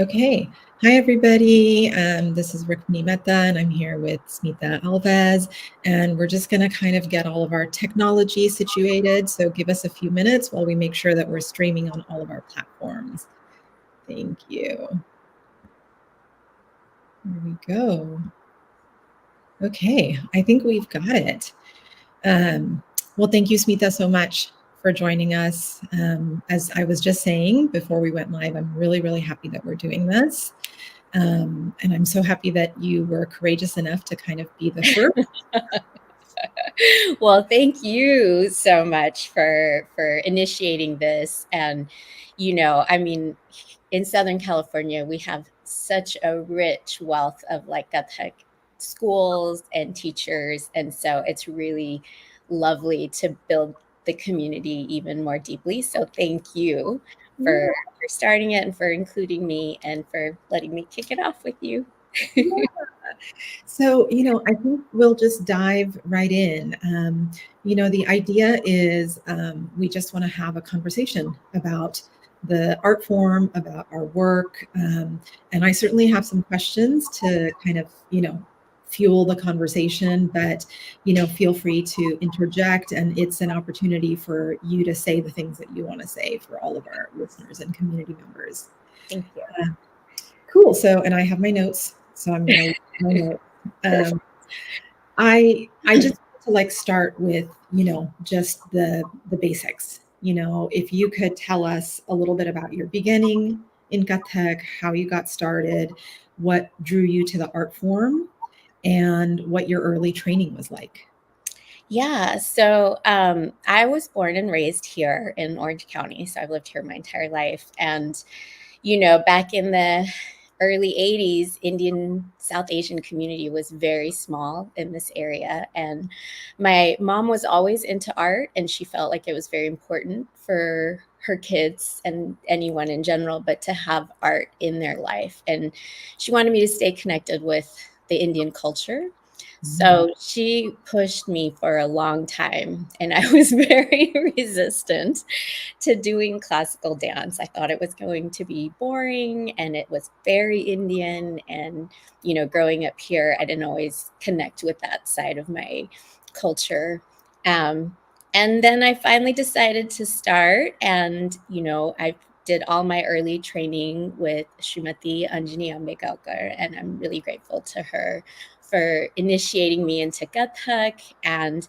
Okay. Hi, everybody. This is Rukmini Mehta, and I'm here with Smita Alves. And we're just going to kind of get all of our technology situated. So give us a few minutes while we make sure that we're streaming on all of our platforms. Thank you. Here we go. Okay. I think we've got it. Well, thank you, Smita, so much for joining us. As I was just saying before we went live, I'm really, really happy that we're doing this. And I'm so happy that you were courageous enough to kind of be the first. Well, thank you so much for initiating this. And, I mean, in Southern California, we have such a rich wealth of like Kathak schools and teachers. And so it's really lovely to build the community even more deeply. So thank you Yeah. for starting it and for including me and for letting me kick it off with you. Yeah. So, I think we'll just dive right in. The idea is we just want to have a conversation about the art form, about our work. And I certainly have some questions to kind of, fuel the conversation, but, feel free to interject. And it's an opportunity for you to say the things that you want to say for all of our listeners and community members. Thank you. Uh, Cool. So, and I have my notes, so I'm going to look at my notes. Perfect. Um, I just want to like start with, just the basics. If you could tell us a little bit about your beginning in Kathak, how you got started, what drew you to the art form, and what your early training was like. Yeah, so I was born and raised here in Orange County. So I've lived here my entire life. And, back in the early 80s, Indian South Asian community was very small in this area. And my mom was always into art, and she felt like it was very important for her kids and anyone in general, but to have art in their life. And she wanted me to stay connected with the Indian culture. Mm. So she pushed me for a long time, and I was very resistant to doing classical dance. I thought it was going to be boring and it was very Indian. And, growing up here, I didn't always connect with that side of my culture. Um, and then I finally decided to start, and, I did all my early training with Srimati Anjani Ambekar, and I'm really grateful to her for initiating me into Kathak. And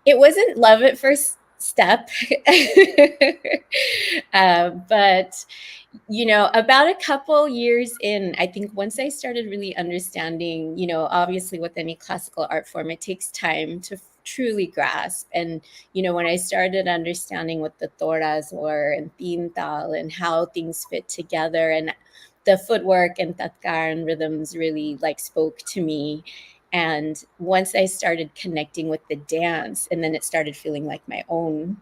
it wasn't love at first step. But about a couple years in, I think once I started really understanding, obviously with any classical art form, it takes time to truly grasp. And when I started understanding what the toras were and tintal and how things fit together, and the footwork and tatkar and rhythms really like spoke to me. And once I started connecting with the dance, and then it started feeling like my own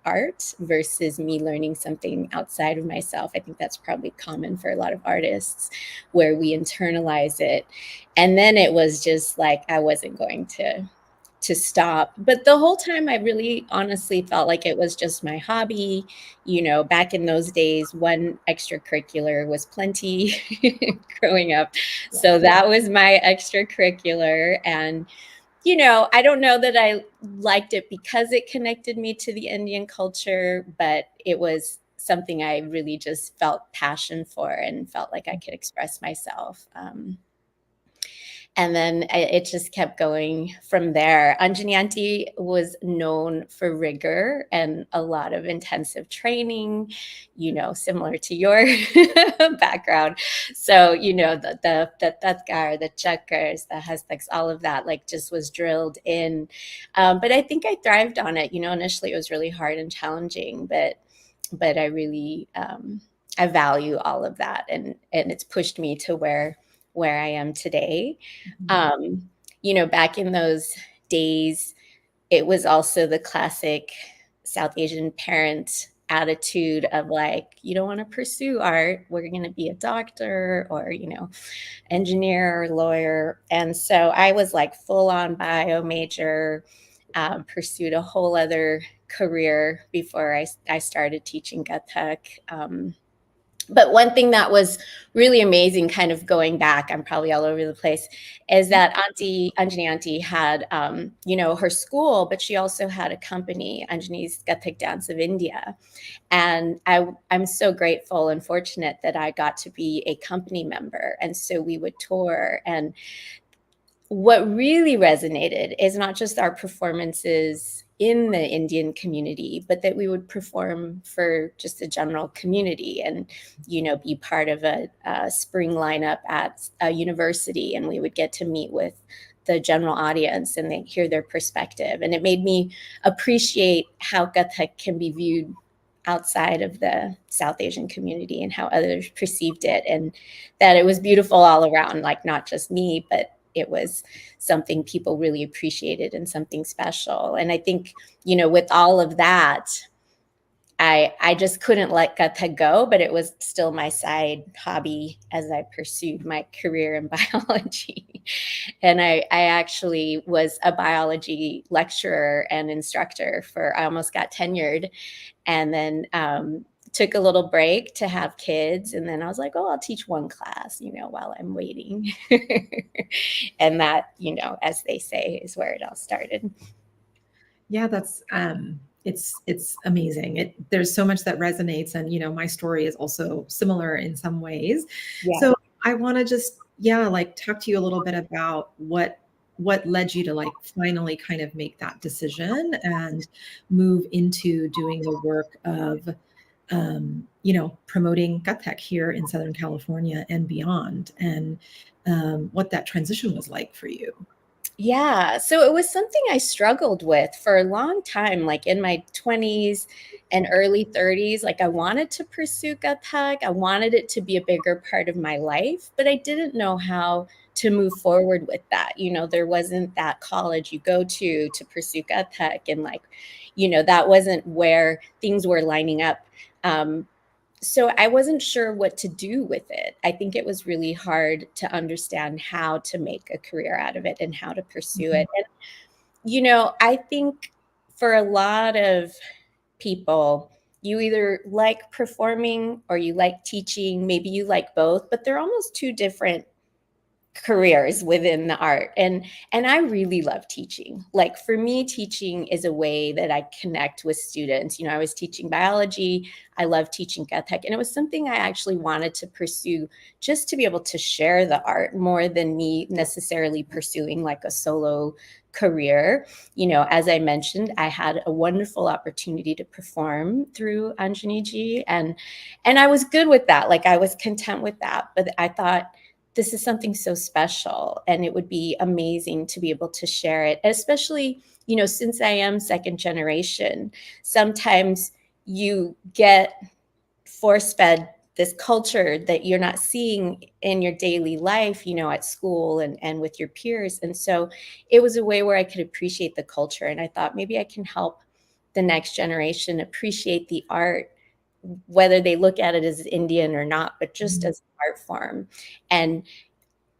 art versus me learning something outside of myself. I think that's probably common for a lot of artists, where we internalize it. And then it was just like I wasn't going to stop. But the whole time I really honestly felt like it was just my hobby. Back in those days, one extracurricular was plenty growing up. So that was my extracurricular. And I don't know that I liked it because it connected me to the Indian culture, but it was something I really just felt passion for and felt like I could express myself. And then it just kept going from there. Anjani Aunty was known for rigor and a lot of intensive training, similar to your background. So, the tatkar, the chakras, the hastaks, all of that, like just was drilled in. But I think I thrived on it. Initially it was really hard and challenging, but I really, I value all of that, and it's pushed me to where I am today. Um, back in those days, it was also the classic South Asian parent attitude of like, you don't want to pursue art, we're going to be a doctor or, engineer or lawyer. And so I was like full on bio major, pursued a whole other career before I started teaching Kathak. But one thing that was really amazing, kind of going back, I'm probably all over the place, is that Auntie Anjani Auntie had, her school, but she also had a company, Anjani's Kathak Dance of India. And I'm so grateful and fortunate that I got to be a company member. And so we would tour. And what really resonated is not just our performances in the Indian community, but that we would perform for just the general community and, be part of a spring lineup at a university. And we would get to meet with the general audience and they hear their perspective. And it made me appreciate how Kathak can be viewed outside of the South Asian community and how others perceived it, and that it was beautiful all around, like not just me, but it was something people really appreciated and something special. And I think, with all of that, I just couldn't let Kathak go, but it was still my side hobby as I pursued my career in biology. And I actually was a biology lecturer and instructor I almost got tenured, and then took a little break to have kids. And then I was like, oh, I'll teach one class, while I'm waiting. And that, as they say, is where it all started. Yeah, that's it's amazing. There's so much that resonates, and my story is also similar in some ways. Yeah. So I want to just like talk to you a little bit about what led you to like finally kind of make that decision and move into doing the work of promoting Kathak here in Southern California and beyond, and what that transition was like for you. Yeah. So it was something I struggled with for a long time, like in my 20s and early 30s. Like I wanted to pursue Kathak. I wanted it to be a bigger part of my life, but I didn't know how to move forward with that. There wasn't that college you go to pursue Kathak. And that wasn't where things were lining up. So I wasn't sure what to do with it. I think it was really hard to understand how to make a career out of it and how to pursue Mhm. it. And, I think for a lot of people, you either like performing or you like teaching, maybe you like both, but they're almost two different careers within the art. And I really love teaching. Like for me, teaching is a way that I connect with students. I was teaching biology. I love teaching Kathak, and it was something I actually wanted to pursue just to be able to share the art more than me necessarily pursuing like a solo career. As I mentioned, I had a wonderful opportunity to perform through Anjani Ji, and I was good with that. Like I was content with that, but I thought this is something so special and it would be amazing to be able to share it, especially, since I am second generation. Sometimes you get force fed this culture that you're not seeing in your daily life, at school and with your peers. And so it was a way where I could appreciate the culture. And I thought maybe I can help the next generation appreciate the art, whether they look at it as Indian or not, but just Mhm. as an art form. And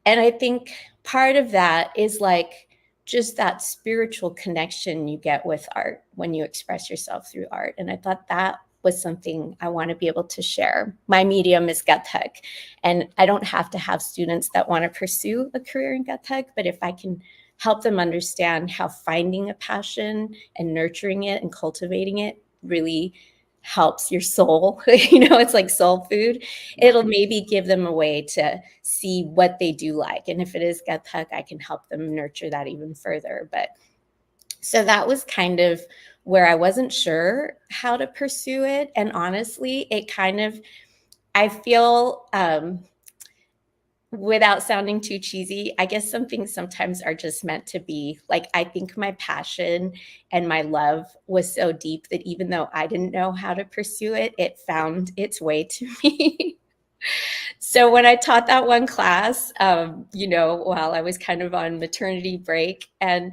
I think part of that is like just that spiritual connection you get with art when you express yourself through art. And I thought that was something I want to be able to share. My medium is Kathak, and I don't have to have students that want to pursue a career in Kathak, but if I can help them understand how finding a passion and nurturing it and cultivating it really helps your soul, it's like soul food. Yeah. It'll maybe give them a way to see what they do like. And if it is Kathak, I can help them nurture that even further. But so that was kind of where I wasn't sure how to pursue it. And honestly, it kind of, I feel, without sounding too cheesy, I guess some things sometimes are just meant to be. Like, I think my passion and my love was so deep that even though I didn't know how to pursue it, it found its way to me. So when I taught that one class, while I was kind of on maternity break, and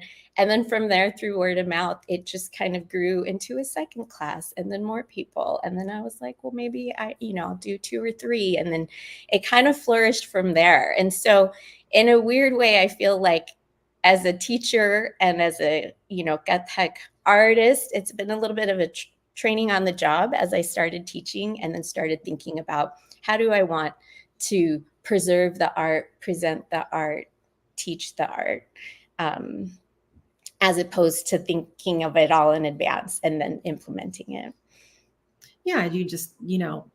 then from there through word of mouth, it just kind of grew into a second class, and then more people, and then I was like, well, maybe I'll do two or three, and then it kind of flourished from there. And so, in a weird way, I feel like as a teacher and as a Kathak artist, it's been a little bit of a training on the job as I started teaching, and then started thinking about How do I want to preserve the art, present the art, teach the art, um, as opposed to thinking of it all in advance and then implementing it. Yeah, you just,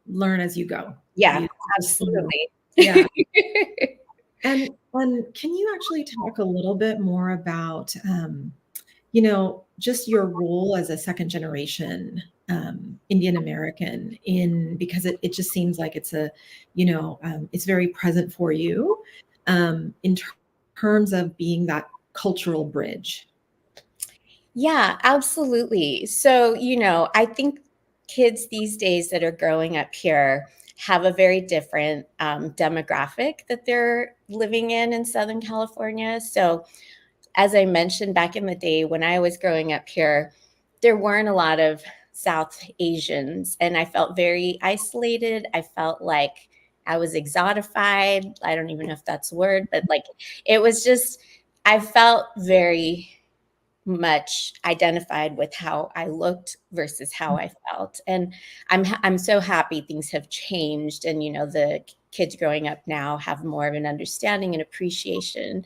learn as you go. Yeah, You just, absolutely. yeah. And can you actually talk a little bit more about, just your role as a second generation Indian American because it just seems like it's very present for you in terms of being that cultural bridge. Yeah, absolutely. So, I think kids these days that are growing up here have a very different demographic that they're living in Southern California. So, as I mentioned back in the day when I was growing up here, there weren't a lot of South Asians, and I felt very isolated. I felt like I was exotified. I don't even know if that's a word, but like it was just, I felt very much identified with how I looked versus how I felt. And I'm so happy things have changed, and the kids growing up now have more of an understanding and appreciation.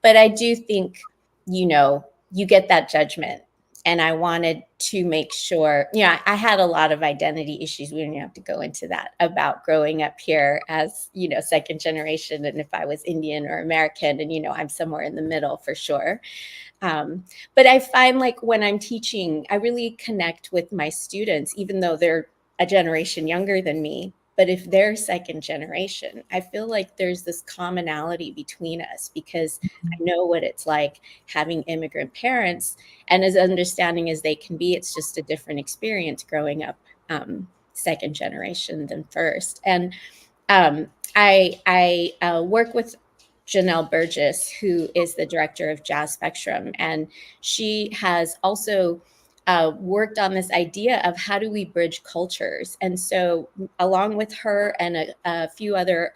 But I do think, you get that judgment. And I wanted to make sure, I had a lot of identity issues. We don't have to go into that about growing up here as, second generation. And if I was Indian or American, and, I'm somewhere in the middle for sure. But I find like when I'm teaching, I really connect with my students, even though they're a generation younger than me. But if they're second generation, I feel like there's this commonality between us because I know what it's like having immigrant parents. And as understanding as they can be, it's just a different experience growing up second generation than first. And I work with Janelle Burgess, who is the director of Jazz Spectrum, and she has also worked on this idea of how do we bridge cultures. And so, along with her and a few other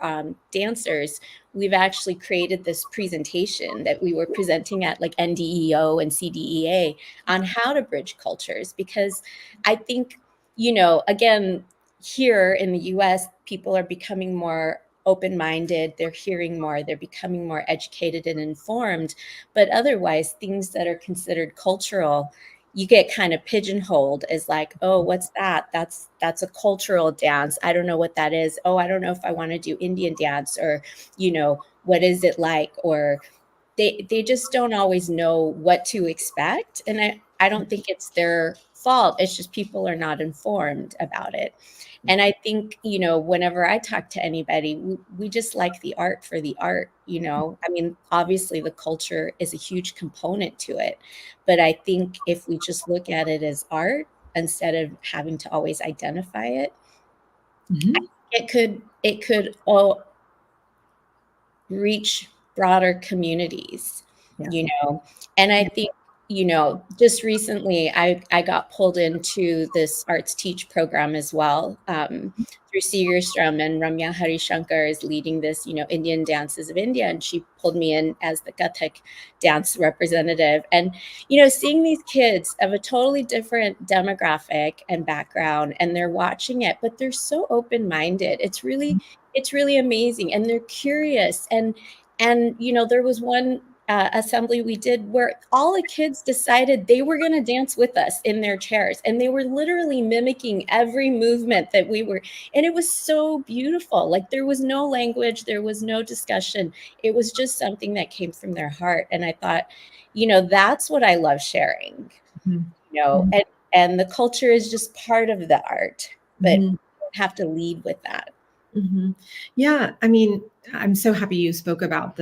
dancers, we've actually created this presentation that we were presenting at like NDEO and CDEA on how to bridge cultures, because I think, again, here in the US, people are becoming more open-minded, they're hearing more, they're becoming more educated and informed. But otherwise, things that are considered cultural, you get kind of pigeonholed as like, oh, what's that? That's a cultural dance. I don't know what that is. Oh, I don't know if I want to do Indian dance, or, what is it like? Or they just don't always know what to expect. And I don't think it's their fault. It's just people are not informed about it. And I think, whenever I talk to anybody, we just like the art for the art, I mean, obviously the culture is a huge component to it. But I think if we just look at it as art instead of having to always identify it, Mhm. it could all reach broader communities, Yeah. you know? And I Yeah. think, just recently I got pulled into this arts teach program as well, through Segerstrom, and Ramya Harishankar is leading this, Indian Dances of India, and she pulled me in as the Kathak dance representative. And, seeing these kids of a totally different demographic and background, and they're watching it, but they're so open-minded. It's really amazing, and they're curious. And there was one assembly we did where all the kids decided they were going to dance with us in their chairs, and they were literally mimicking every movement that we were. And it was so beautiful. Like, there was no language, there was no discussion. It was just something that came from their heart. And I thought, that's what I love sharing, Mhm. Mhm. and the culture is just part of the art, but Mhm. we don't have to lead with that. Mhm. Yeah, I mean, I'm so happy you spoke about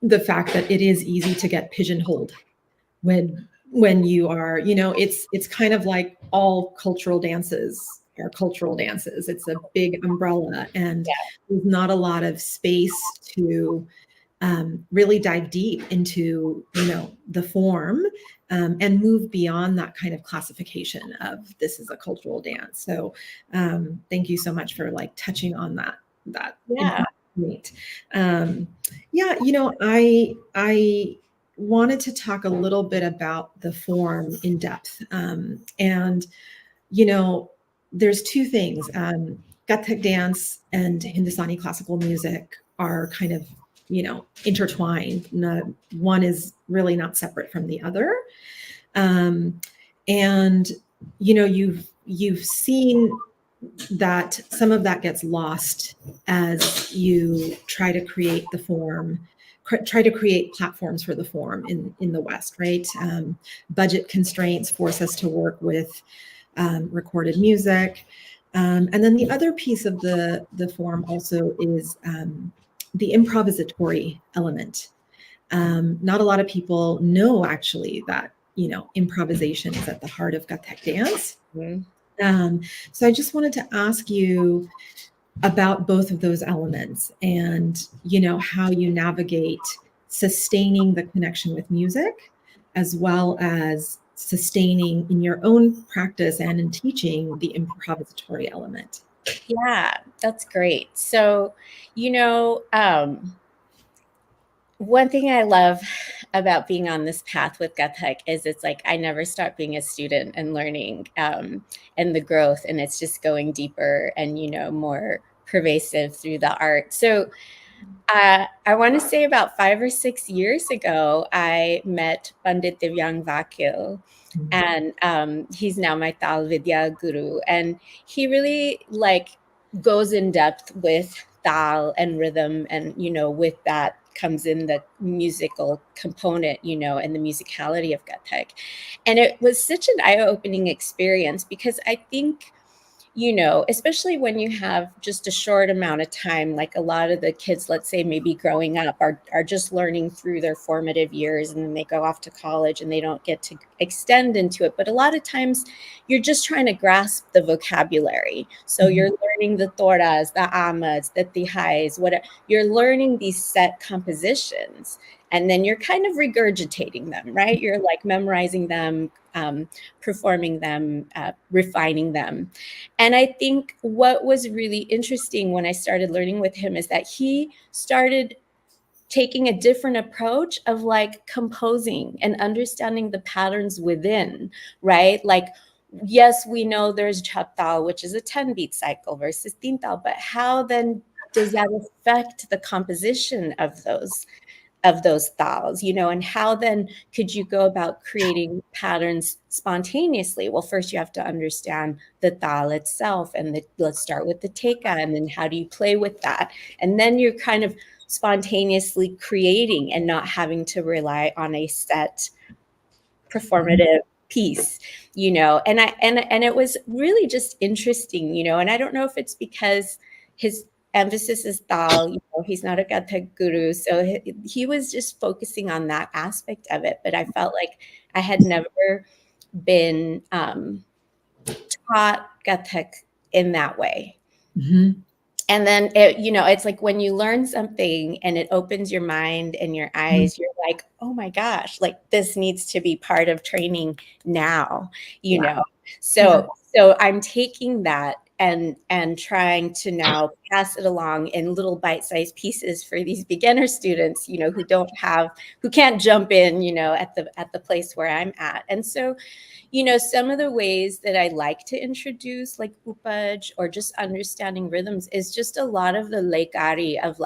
the fact that it is easy to get pigeonholed when you are, it's kind of like all cultural dances are cultural dances. It's a big umbrella, and Yeah. there's not a lot of space to really dive deep into the form, and move beyond that kind of classification of this is a cultural dance. So thank you so much for like touching on that Yeah. important point. um, yeah, I wanted to talk a little bit about the form in depth, and you know there's two things. Kathak dance and Hindustani classical music are kind of, intertwined. One is really not separate from the other. Um, and you've seen that some of that gets lost as you try to create the form, try to create platforms for the form in the West, right? Budget constraints force us to work with recorded music. And then the other piece of the form also is the improvisatory element. Not a lot of people know actually that improvisation is at the heart of Kathak dance. Mhm. So I just wanted to ask you about both of those elements and how you navigate sustaining the connection with music as well as sustaining in your own practice and in teaching the improvisatory element. Yeah, that's great. So, you know, one thing I love about being on this path with Kathak is it's like I never stop being a student and learning, and the growth, and it's just going deeper and more pervasive through the art. So I want to say about 5 or 6 years ago, I met Pandit Divyang Vakil, and he's now my Tal Vidya guru, and he really goes in depth with Tal and rhythm, and with that comes in the musical component, and the musicality of Kathak. And it was such an eye-opening experience because I think especially when you have just a short amount of time, like a lot of the kids, let's say maybe growing up, are just learning through their formative years, and then they go off to college and they don't get to extend into it. But a lot of times you're just trying to grasp the vocabulary. So you're learning the toras, the amas, the tihais, whatever. You're learning these set compositions. And then you're kind of regurgitating them, right? You're like memorizing them, performing them, refining them. And I think what was really interesting when I started learning with him is that he started taking a different approach of composing and understanding the patterns within, right? Like, yes, we know there's chaptal, which is a 10 beat cycle versus tintal, but how then does that affect the composition of those styles, and how then could you go about creating patterns spontaneously? Well, first you have to understand the tal itself, and let's start with the teka, and then how do you play with that? And then you're kind of spontaneously creating and not having to rely on a set performative piece, and it was really just interesting, and I don't know if it's because his emphasis is tal, he's not a Kathak guru, so he was just focusing on that aspect of it, but I felt like I had never been taught Kathak in that way. Mm-hmm. And then it's like when you learn something and it opens your mind and your eyes, you're like, oh my gosh, like this needs to be part of training now, Wow. Yeah. so I'm taking that and trying to now pass it along in little bite-sized pieces for these beginner students, who can't jump in, at the place where I'm at. And so some of the ways that I like to introduce like upaj or just understanding rhythms is just a lot of the lekari of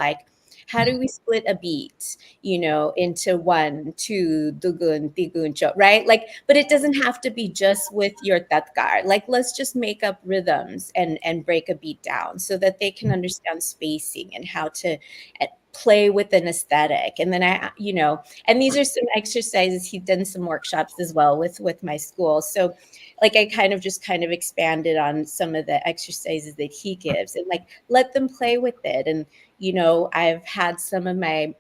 how do we split a beat, into 1, 2, dugun, tigun, cho, right? But it doesn't have to be just with your tatkar. Let's just make up rhythms and break a beat down so that they can understand spacing and how to play with an aesthetic. And then and these are some exercises. He's done some workshops as well with my school. So I kind of expanded on some of the exercises that he gives and let them play with it. And I've had some of my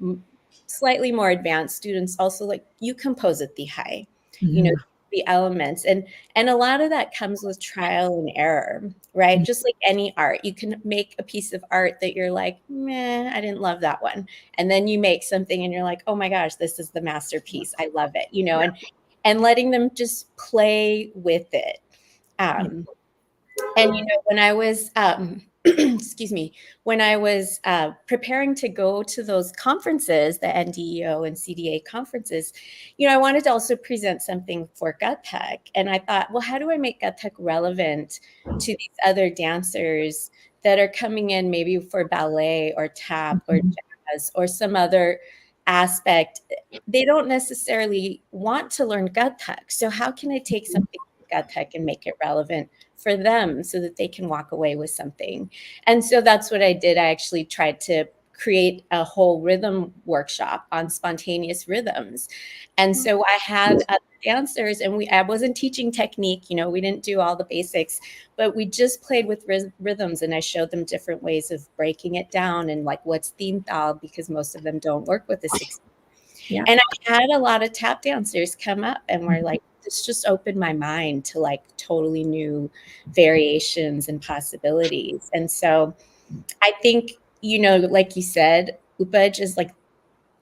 slightly more advanced students also you compose at the high, you know, Mm-hmm. the elements, and a lot of that comes with trial and error, right? Just like any art, you can make a piece of art that you're like, meh, I didn't love that one, and then you make something and you're like, oh my gosh, this is the masterpiece, I love it, Yeah. and letting them just play with it. Yeah. And when I was excuse me, when I was preparing to go to those conferences, the NDEO and CDA conferences, I wanted to also present something for Kathak. And I thought, well, how do I make Kathak relevant to these other dancers that are coming in maybe for ballet or tap or jazz or some other aspect, they don't necessarily want to learn Kathak. So how can I take something from Kathak and make it relevant for them so that they can walk away with something? And so that's what I did. I actually tried to create a whole rhythm workshop on spontaneous rhythms. And so I had other dancers, and I wasn't teaching technique, we didn't do all the basics, but we just played with rhythms, and I showed them different ways of breaking it down and like what's theme thal, because most of them don't work with the 16. Yeah. And I had a lot of tap dancers come up and were like, this just opened my mind to like totally new variations and possibilities. And so I think, like you said, Upaj is like,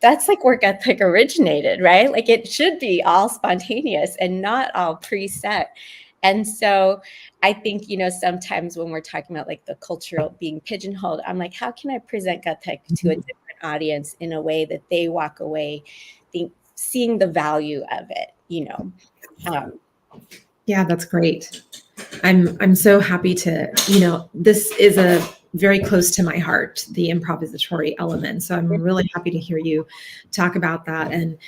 that's like where Kathak originated, right? Like it should be all spontaneous and not all preset. And so I think, sometimes when we're talking about like the cultural being pigeonholed, I'm like, how can I present Kathak to a different audience in a way that they walk away seeing the value of it, Yeah, that's great. I'm so happy to, this is a very close to my heart, the improvisatory element. So I'm really happy to hear you talk about that. And,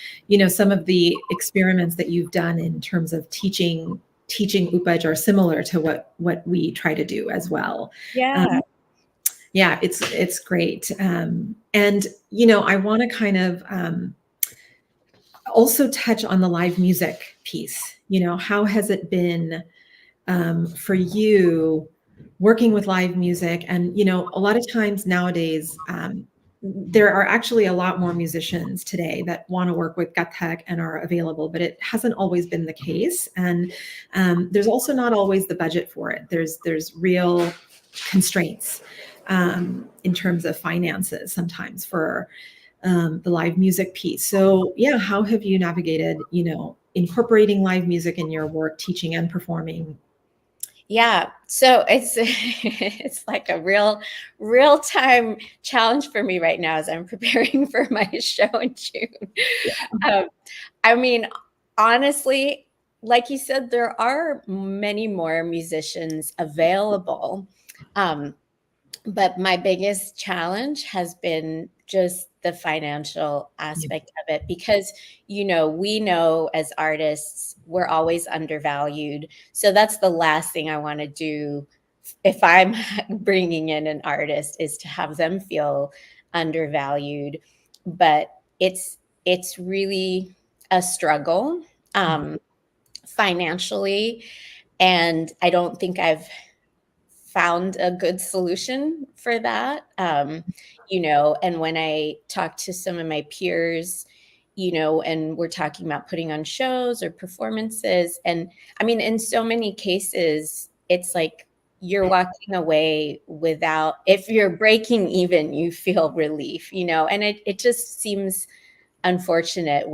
some of the experiments that you've done in terms of teaching Upaj are similar to what we try to do as well. Yeah. Yeah, it's great. And, I want to kind of also touch on the live music piece. How has it been for you working with live music? And, a lot of times nowadays, there are actually a lot more musicians today that want to work with Kathak and are available, but it hasn't always been the case. And there's also not always the budget for it. There's real constraints in terms of finances sometimes for the live music piece. So yeah, how have you navigated, incorporating live music in your work, teaching and performing? Yeah. So it's it's like a real time challenge for me right now as I'm preparing for my show in June. Um, I mean, honestly, like you said, there are many more musicians available. But my biggest challenge has been just the financial aspect of it, because, we know as artists, we're always undervalued. So that's the last thing I want to do if I'm bringing in an artist, is to have them feel undervalued. But it's really a struggle financially, and I don't think I've found a good solution for that. And when I talk to some of my peers, and we're talking about putting on shows or performances, and I mean, in so many cases, it's like you're walking away without, if you're breaking even, you feel relief, and it just seems unfortunate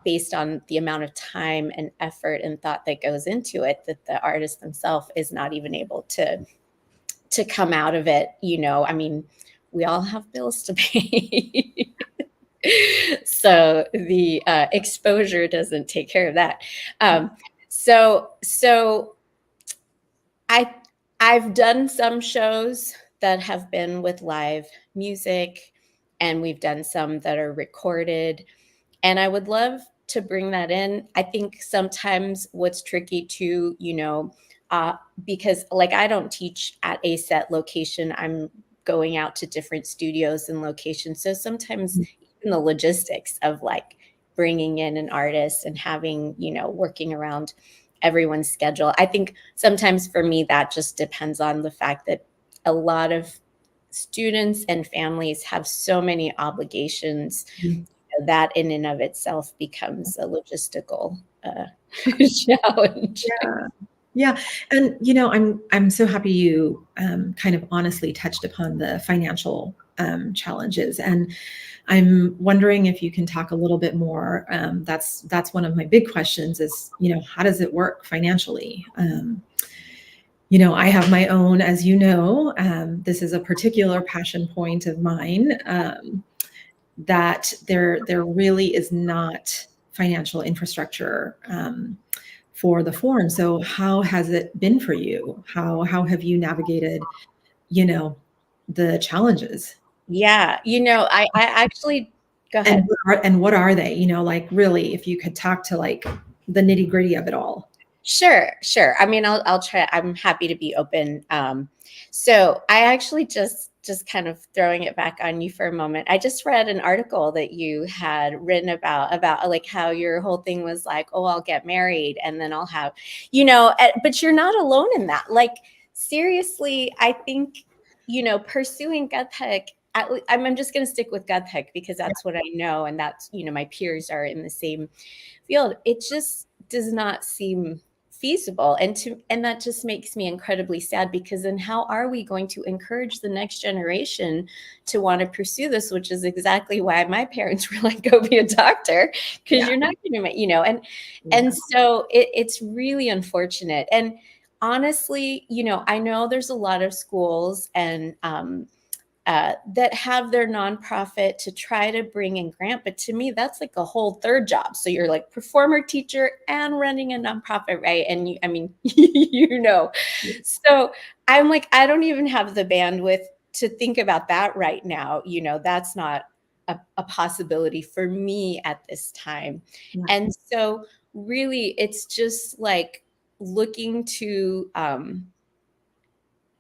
based on the amount of time and effort and thought that goes into it, that the artist themselves is not even able to come out of it. I mean, we all have bills to pay. So the exposure doesn't take care of that. So I I've done some shows that have been with live music, and we've done some that are recorded, and I would love to bring that in. I think sometimes what's tricky too, uh, because like I don't teach at a set location. I'm going out to different studios and locations. So sometimes even the logistics of like bringing in an artist and having, working around everyone's schedule. I think sometimes for me, that just depends on the fact that a lot of students and families have so many obligations that in and of itself becomes a logistical challenge. Yeah. Yeah. And, I'm so happy you kind of honestly touched upon the financial challenges. And I'm wondering if you can talk a little bit more. That's one of my big questions is, how does it work financially? I have my own, as this is a particular passion point of mine, that there really is not financial infrastructure for the form. So how has it been for you? How have you navigated, the challenges. Yeah. I actually go ahead. And what are they? Like really, if you could talk to like the nitty gritty of it all. Sure, sure. I mean, I'll try. I'm happy to be open. So I actually just kind of throwing it back on you for a moment. I just read an article that you had written about like how your whole thing was like, oh, I'll get married and then I'll have, but you're not alone in that. Like seriously, I think, pursuing Kathak. I'm just going to stick with Kathak because Yeah. that's what I know, and that's my peers are in the same field. It just does not seem feasible, and that just makes me incredibly sad, because then how are we going to encourage the next generation to want to pursue this, which is exactly why my parents were like, go be a doctor, because Yeah. you're not going to, and Yeah. so it's really unfortunate. And honestly, I know there's a lot of schools and that have their nonprofit to try to bring in grant. But to me, that's like a whole third job. So you're like performer, teacher, and running a nonprofit, right? And I mean, So I'm like, I don't even have the bandwidth to think about that right now. That's not a possibility for me at this time. Yeah. And so really, it's just like looking to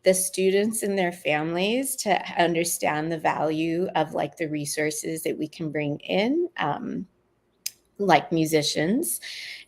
the students and their families to understand the value of like the resources that we can bring in, like musicians,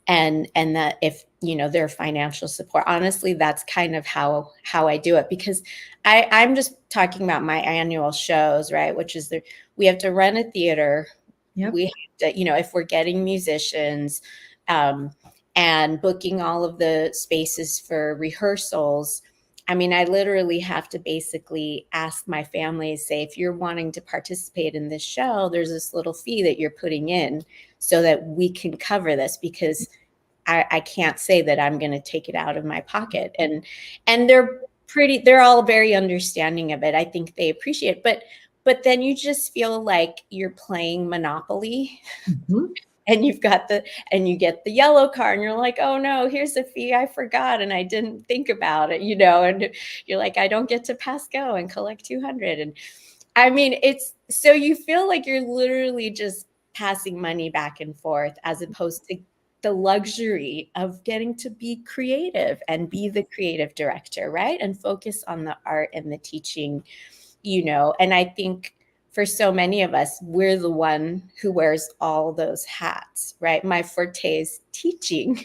and that if their financial support. Honestly, that's kind of how I do it, because I'm just talking about my annual shows, right? Which is we have to run a theater. Yep. We have to, if we're getting musicians, um, and booking all of the spaces for rehearsals. I mean, I literally have to basically ask my family, say, if you're wanting to participate in this show, there's this little fee that you're putting in so that we can cover this, because I can't say that I'm going to take it out of my pocket. And they're all very understanding of it. I think they appreciate it. But then you just feel like you're playing Monopoly, Mhm. and you get the yellow card, and you're like, oh no, here's a fee I forgot and I didn't think about it, and you're like, I don't get to pass go and collect 200. And I mean, it's so you feel like you're literally just passing money back and forth, as opposed to the luxury of getting to be creative and be the creative director, right? And focus on the art and the teaching, and I think for so many of us, we're the one who wears all those hats, right? My forte is teaching,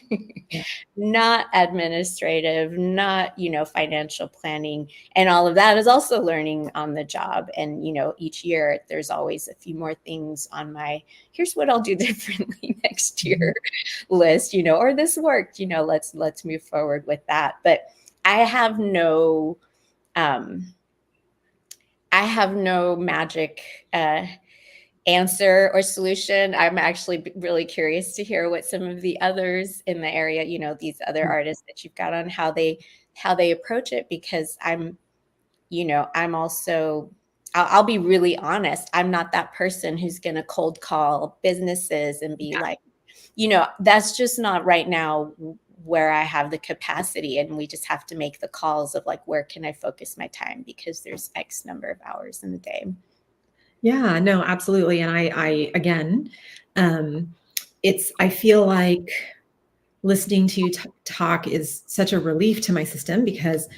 Yeah. not administrative, not, financial planning. And all of that is also learning on the job. And, each year there's always a few more things on my, here's what I'll do differently next year list, or this worked, let's move forward with that. But I have no, um, I have no magic answer or solution. I'm actually really curious to hear what some of the others in the area, these other artists that you've got on, how they approach it, because I'm also, I'll be really honest. I'm not that person who's going to cold call businesses and be like, that's just not right now where I have the capacity. And we just have to make the calls of like, where can I focus my time? Because there's X number of hours in the day. Yeah, no, absolutely. And I again, I feel like listening to you talk is such a relief to my system, because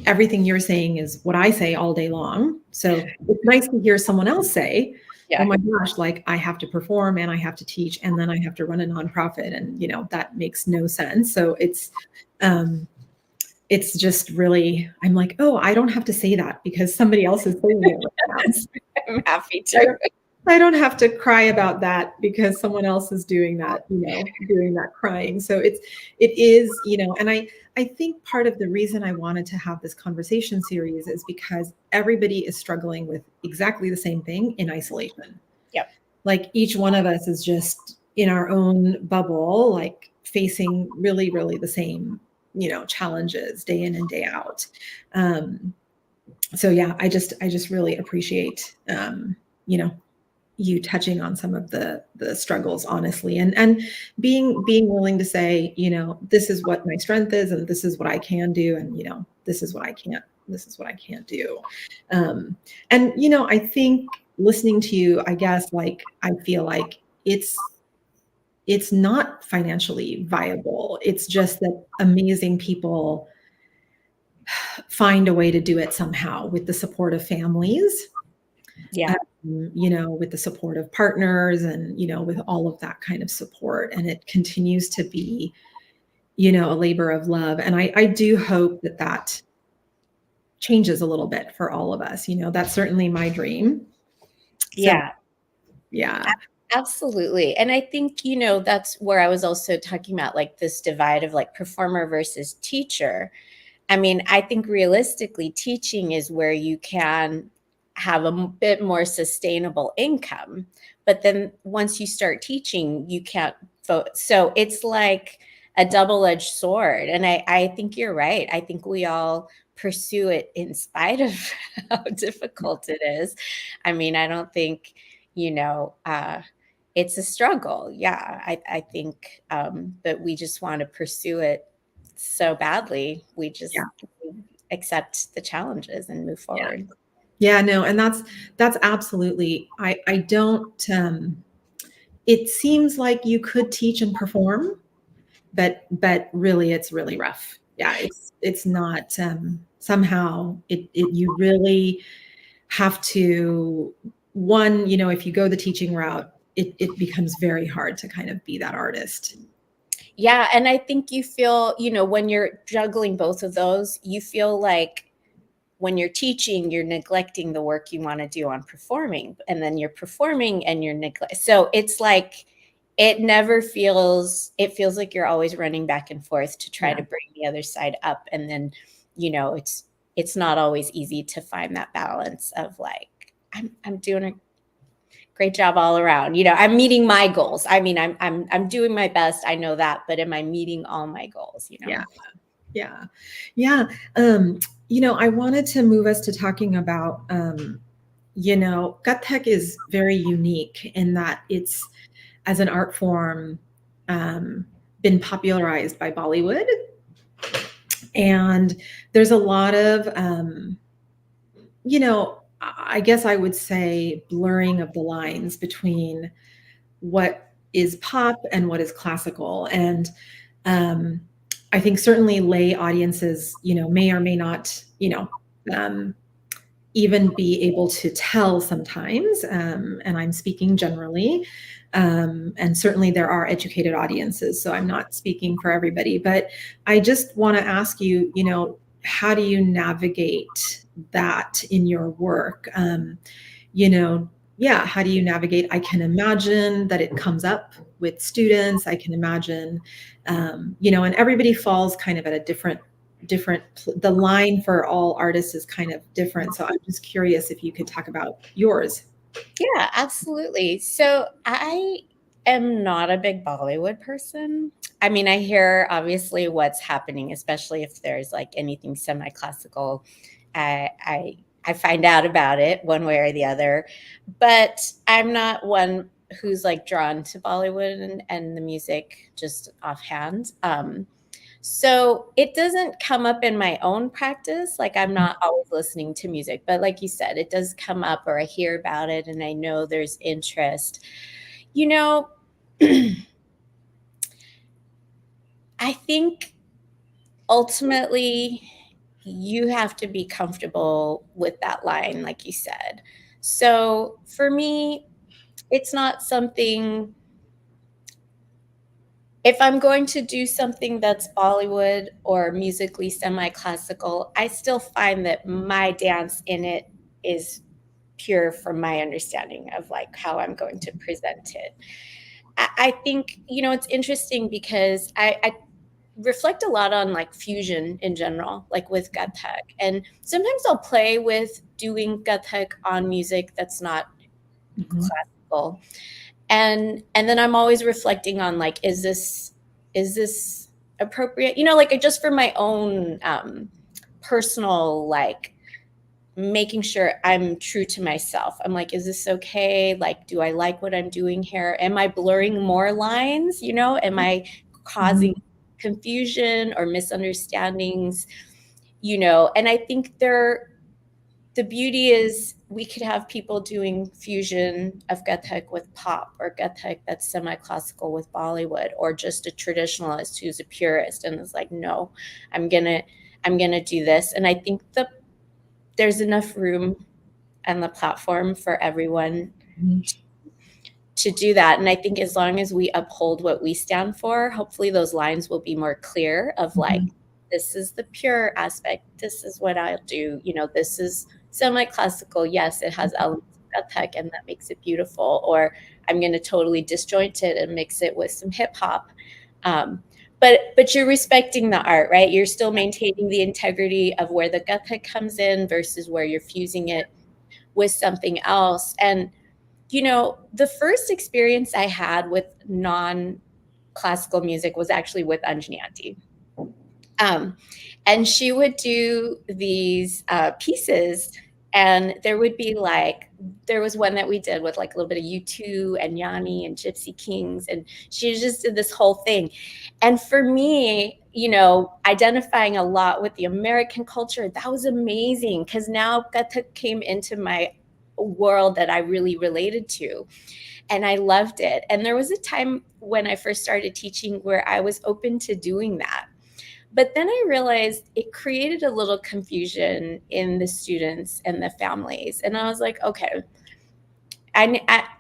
everything you're saying is what I say all day long. So it's nice to hear someone else say, oh Yeah. my gosh, like I have to perform and I have to teach and then I have to run a nonprofit, and that makes no sense. So it's just really, I'm like, oh, I don't have to say that because somebody else is saying it right now. I'm happy to. I don't have to cry about that because someone else is doing that, doing that crying. So it is, and I think part of the reason I wanted to have this conversation series is because everybody is struggling with exactly the same thing in isolation. Yep. Like each one of us is just in our own bubble, like facing really, really the same, challenges day in and day out. So yeah, I just really appreciate, you touching on some of the struggles honestly, and being willing to say, this is what my strength is and this is what I can do, and this is what I can't. what I can't do. Um, and I think listening to you, I guess, like, I feel like it's not financially viable. It's just that amazing people find a way to do it somehow with the support of families, Yeah. with the support of partners, and with all of that kind of support. And it continues to be, a labor of love. And I do hope that that changes a little bit for all of us. That's certainly my dream. So, Yeah. yeah. Absolutely. And I think, that's where I was also talking about like this divide of like performer versus teacher. I mean, I think realistically, teaching is where you can have a bit more sustainable income. But then once you start teaching, you can't vote. So it's like a double-edged sword. And I think you're right. I think we all pursue it in spite of how difficult it is. I mean, I don't think, it's a struggle. Yeah, I think, but we just want to pursue it so badly. We just Yeah. accept the challenges and move Yeah. forward. Yeah, no, and that's absolutely. I don't. It seems like you could teach and perform, but really, it's really rough. Yeah, it's not. Somehow, it you really have to. One, if you go the teaching route, it becomes very hard to kind of be that artist. Yeah, and I think you feel, when you're juggling both of those, you feel like when you're teaching, you're neglecting the work you want to do on performing, and then you're performing and you're neglect. So it's like it feels like you're always running back and forth to try Yeah, to bring the other side up. And then, it's not always easy to find that balance of like, I'm doing a great job all around. I'm meeting my goals. I mean, I'm doing my best. I know that, but am I meeting all my goals, yeah, yeah, yeah. I wanted to move us to talking about, Kathak is very unique in that it's, as an art form, been popularized by Bollywood. And there's a lot of, I guess I would say, blurring of the lines between what is pop and what is classical. And um, I think certainly lay audiences, may or may not, um, even be able to tell sometimes, and I'm speaking generally. And certainly there are educated audiences, so I'm not speaking for everybody. But I just want to ask you, how do you navigate that in your work? You know, yeah, how do you navigate? I can imagine that it comes up with students. I can imagine, and everybody falls kind of at a different the line for all artists is kind of different. So I'm just curious if you could talk about yours. Yeah, absolutely. So I am not a big Bollywood person. I mean, I hear obviously what's happening, especially if there's like anything semi-classical. I find out about it one way or the other, but I'm not one who's like drawn to Bollywood and the music just offhand. So it doesn't come up in my own practice. Like I'm not always listening to music, but like you said, it does come up or I hear about it and I know there's interest. You know, I think ultimately you have to be comfortable with that line, like you said. So for me, it's not something, if I'm going to do something that's Bollywood or musically semi-classical, I still find that my dance in it is pure from my understanding of like how I'm going to present it. I think, it's interesting because I reflect a lot on like fusion in general, like with Kathak. And sometimes I'll play with doing Kathak on music that's not Mhm. classical. And then I'm always reflecting on like, is this appropriate? Like just for my own personal like making sure I'm true to myself. I'm like, is this okay? Like, do I like what I'm doing here? Am I blurring more lines? Am I causing Mhm. confusion or misunderstandings? And I think the beauty is we could have people doing fusion of Kathak with pop, or Kathak that's semi-classical with Bollywood, or just a traditionalist who's a purist and is like, no, I'm gonna I'm gonna do this. And I think there's enough room on the platform for everyone to do that. And I think as long as we uphold what we stand for, hopefully those lines will be more clear of like, Mhm. this is the pure aspect. This is what I'll do. This is semi-classical. Yes, it has elements of Kathak and that makes it beautiful. Or I'm going to totally disjoint it and mix it with some hip hop. But you're respecting the art, right? You're still maintaining the integrity of where the Kathak comes in versus where you're fusing it with something else. And the first experience I had with non-classical music was actually with Anjani Auntie. Um, and she would do these pieces, and there was one that we did with like a little bit of U2 and Yanni and Gypsy Kings, and she just did this whole thing. And for me, identifying a lot with the American culture, that was amazing because now Kathak came into my world that I really related to, and I loved it. And there was a time when I first started teaching where I was open to doing that. But then I realized it created a little confusion in the students and the families. And I was like, okay,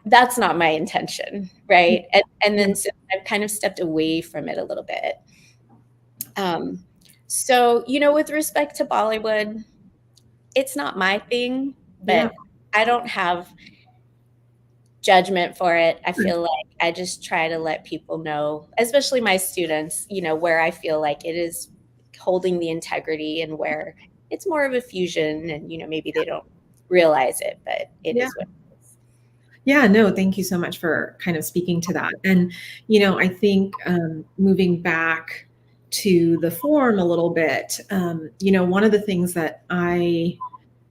that's not my intention, right? And Yeah, then so I've kind of stepped away from it a little bit. So, with respect to Bollywood, it's not my thing, yeah, but I don't have judgment for it. I feel like I just try to let people know, especially my students, where I feel like it is holding the integrity and where it's more of a fusion and, maybe they don't realize it, but it yeah. is what it is. Yeah, no, thank you so much for kind of speaking to that. And, I think moving back to the form a little bit, one of the things that I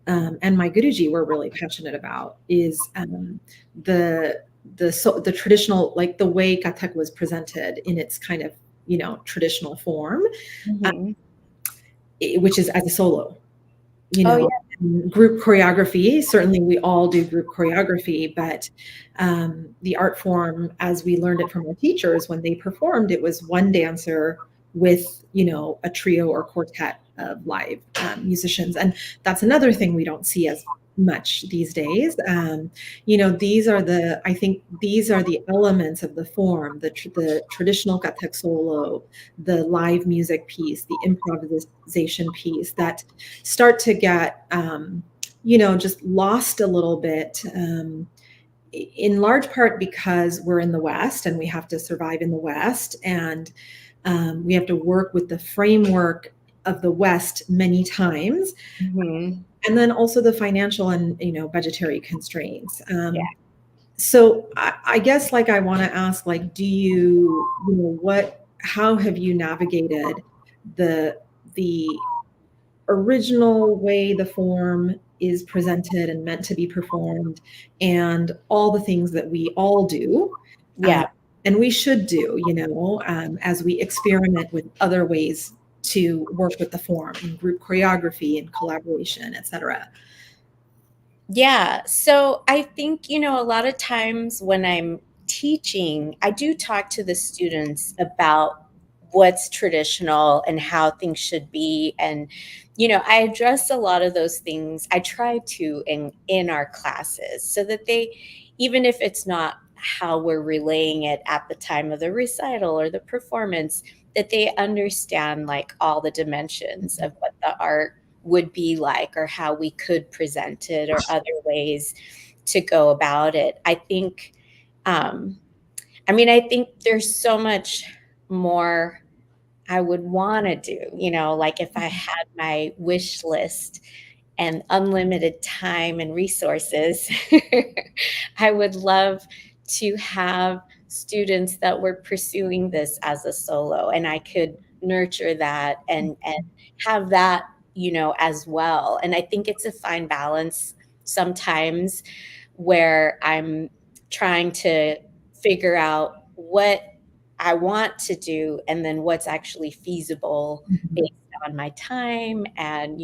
and my Guruji were really passionate about is the traditional, like the way Kathak was presented in its kind of, traditional form, uh, Mhm. which is as a solo. you Oh, know yeah. Group choreography, certainly we all do group choreography, but the art form as we learned it from our teachers, when they performed, it was one dancer with a trio or quartet of live musicians. And that's another thing we don't see as much these days. These are the I think these are the elements of the form, the traditional Kathak solo, the live music piece, the improvisation piece, that start to get just lost a little bit, in large part because we're in the West and we have to survive in the West, and we have to work with the framework of the West many times, Mhm. and then also the financial and budgetary constraints. Yeah. So I guess, like, I want to ask, like, do what how have you navigated the original way the form is presented and meant to be performed, and all the things that we all do, uh, Yeah. and we should do, as we experiment with other ways to work with the form in group choreography and collaboration, etc. Yeah. So I think, a lot of times when I'm teaching, I do talk to the students about what's traditional and how things should be. And, I address a lot of those things. I try to in our classes so that they, even if it's not how we're relaying it at the time of the recital or the performance, that they understand like all the dimensions of what the art would be like, or how we could present it, or other ways to go about it. Um, I think there's so much more I would want to do, like if I had my wish list and unlimited time and resources, I would love to have students that were pursuing this as a solo, and I could nurture that and have that, as well. And I think it's a fine balance sometimes where I'm trying to figure out what I want to do and then what's actually feasible Mhm. based on my time and,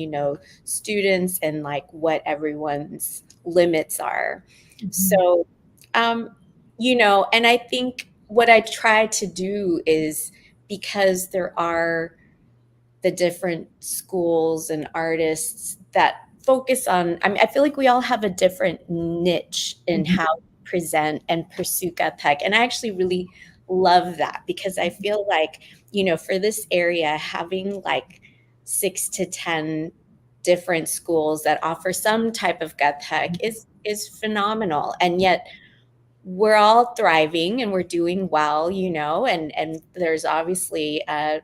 students and like what everyone's limits are. Mhm. So, um, and I think what I try to do is, because there are the different schools and artists that focus on, I mean, I feel like we all have a different niche in Mhm. how to present and pursue Kathak. And I actually really love that, because I feel like, for this area, having like 6 to 10 different schools that offer some type of Kathak is phenomenal. And yet we're all thriving and we're doing well, and there's obviously a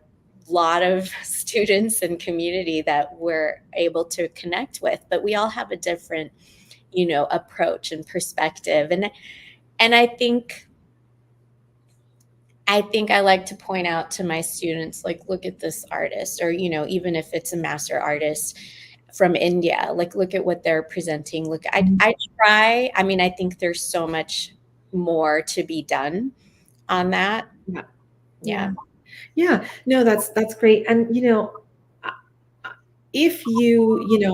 lot of students and community that we're able to connect with, but we all have a different, approach and perspective. And I think I like to point out to my students, like, look at this artist, or, even if it's a master artist from India, like, look at what they're presenting. Look, I try. I mean, I think there's so much more to be done on that. Yeah. Yeah. Yeah. Yeah. No, that's great. And uh, if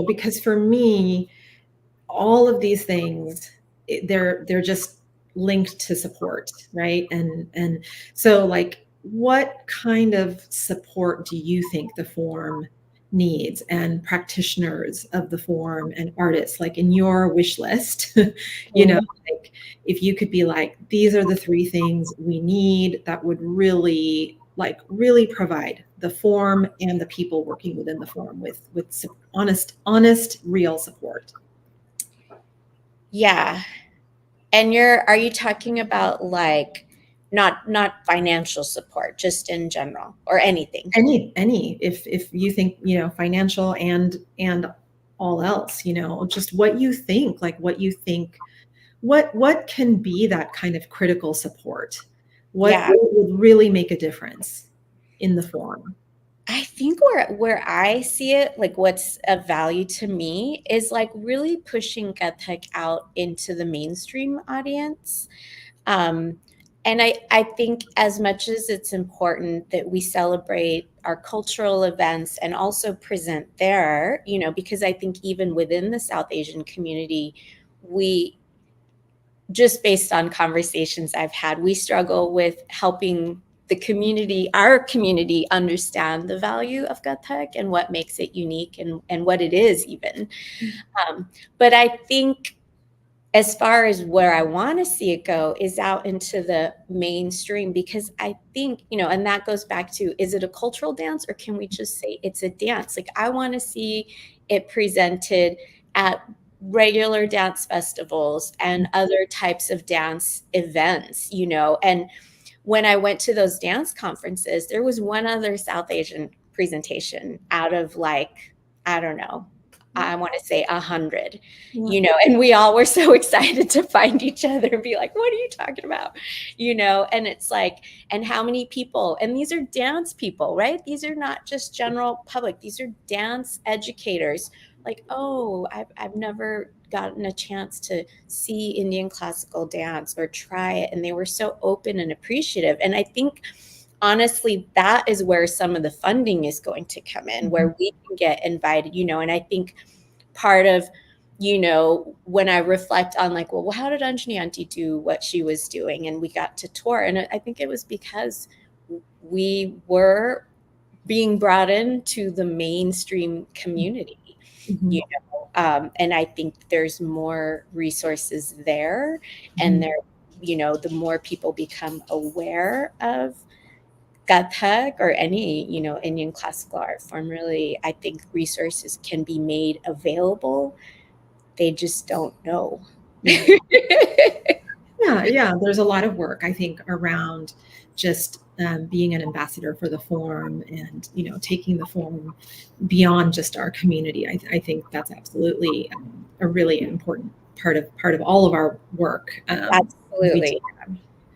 because for me, all of these things, they're just linked to support, right? And so, like, what kind of support do you think the form needs, and practitioners of the form and artists, like in your wish list? Mhm. Like, if you could be like, these are the three things we need that would really provide the form and the people working within the form with honest real support. Yeah. And are you talking about like not financial support, just in general, or anything? Any, if you think, financial and all else, just what you think, like what you think, what can be that kind of critical support, what Yeah. would really make a difference in the form. I think where I see it, like what's of value to me, is like really pushing Kathak out into the mainstream audience. Um, and I think as much as it's important that we celebrate our cultural events and also present there, because I think even within the South Asian community, we, just based on conversations I've had, we struggle with helping our community, understand the value of Kathak and what makes it unique, and what it is even. But I think as far as where I want to see it go is out into the mainstream, because I think, and that goes back to, is it a cultural dance, or can we just say it's a dance? Like, I want to see it presented at regular dance festivals and other types of dance events, and when I went to those dance conferences, there was one other South Asian presentation out of like, I don't know, I want to say 100, Yeah. and we all were so excited to find each other and be like, what are you talking about? And it's like, and how many people, and these are dance people, right? These are not just general public. These are dance educators. Like, oh, I've never gotten a chance to see Indian classical dance or try it. And they were so open and appreciative. And I think, honestly, that is where some of the funding is going to come in, Mhm. where we can get invited, and I think part of, when I reflect on like, well, how did Anjani Auntie do what she was doing? And we got to tour. And I think it was because we were being brought into the mainstream community, Mhm. and I think there's more resources there, and Mhm. the more people become aware of Kathak or any, Indian classical art form, really, I think resources can be made available. They just don't know. Yeah. Yeah, yeah. There's a lot of work, I think, around just being an ambassador for the form, and taking the form beyond just our community. I think that's absolutely a really important part of all of our work. We do, Absolutely.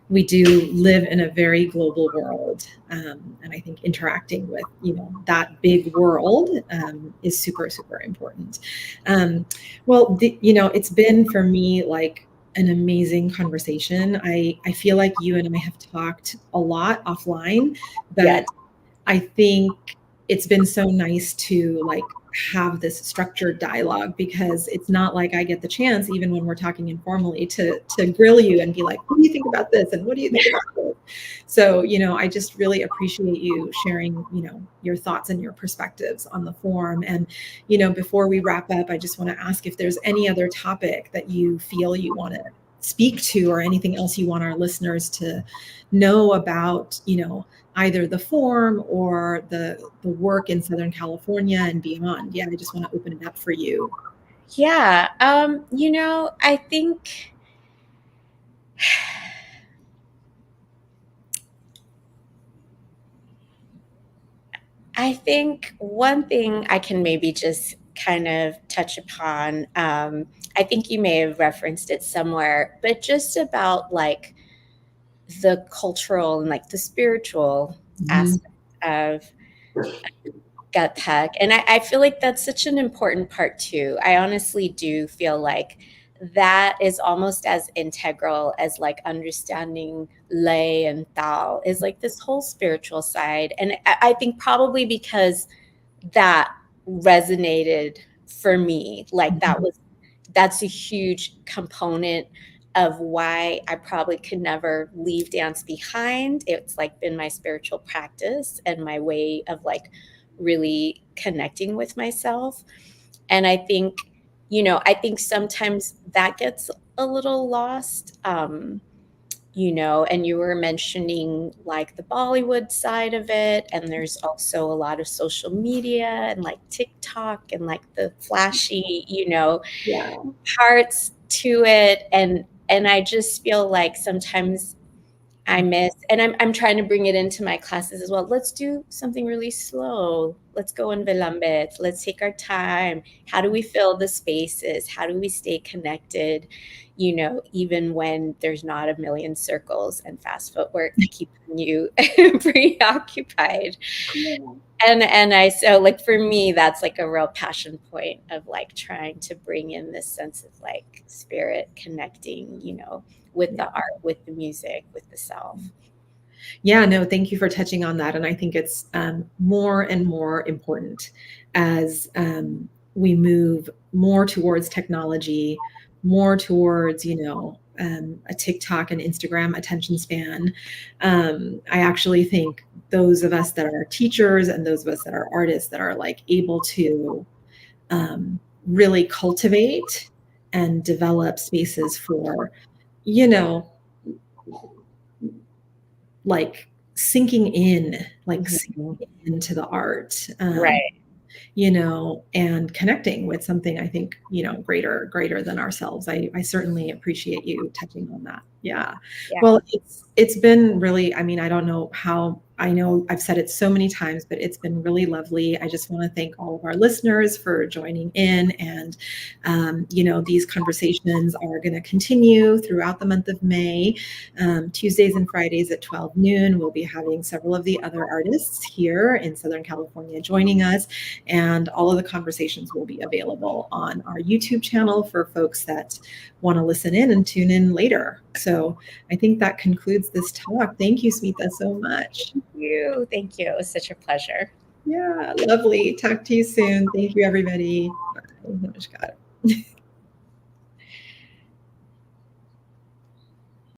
we do live in a very global world, and I think interacting with that big world is super super important. Um, well, it's been for me like an amazing conversation. I feel like you and I have talked a lot offline, Yeah. but I think it's been so nice to like have this structured dialogue, because it's not like I get the chance, even when we're talking informally, to grill you and be like, what do you think about this? And what do you think about this? So, I just really appreciate you sharing, your thoughts and your perspectives on the forum. And, before we wrap up, I just want to ask if there's any other topic that you feel you want to speak to, or anything else you want our listeners to know about, either the form or the work in Southern California and beyond. Yeah, I just want to open it up for you. Yeah. I think one thing I can maybe just kind of touch upon, I think you may have referenced it somewhere, but just about like the cultural and like the spiritual Mhm. aspect of Kathak. And I feel like that's such an important part too. I honestly do feel like that is almost as integral as like understanding lay and Tao, is like this whole spiritual side. And I think probably because that resonated for me, like that's a huge component of why I probably could never leave dance behind. It's like been my spiritual practice and my way of like really connecting with myself. And I think sometimes that gets a little lost. And you were mentioning like the Bollywood side of it, and there's also a lot of social media and like TikTok and like the flashy, Yeah. parts to it. And I just feel like sometimes I miss, and I'm trying to bring it into my classes as well. Let's do something really slow. Let's go in Vilambit. Let's take our time. How do we fill the spaces? How do we stay connected? Even when there's not a million circles and fast footwork keeping you preoccupied. Yeah. And I so like for me, that's like a real passion point of like trying to bring in this sense of like spirit connecting, with Yeah. the art, with the music, with the self. Yeah, no, thank you for touching on that. And I think it's more and more important as we move more towards technology, more towards, a TikTok and Instagram attention span. I actually think those of us that are teachers and those of us that are artists that are like able to really cultivate and develop spaces for, you know, like sinking in, like Mhm. sinking into the art, Right. and connecting with something I think, greater than ourselves. I certainly appreciate you touching on that. Yeah. Yeah. Well, it's been really, I mean, I don't know how, I know I've said it so many times, but it's been really lovely. I just want to thank all of our listeners for joining in. And, these conversations are going to continue throughout the month of May. Tuesdays and Fridays at 12 noon, we'll be having several of the other artists here in Southern California joining us. And all of the conversations will be available on our YouTube channel for folks that want to listen in and tune in later. So I think that concludes this talk. Thank you, Smita, so much. Thank you. Thank you. It was such a pleasure. Yeah, lovely. Talk to you soon. Thank you, everybody. Bye. Namaskar.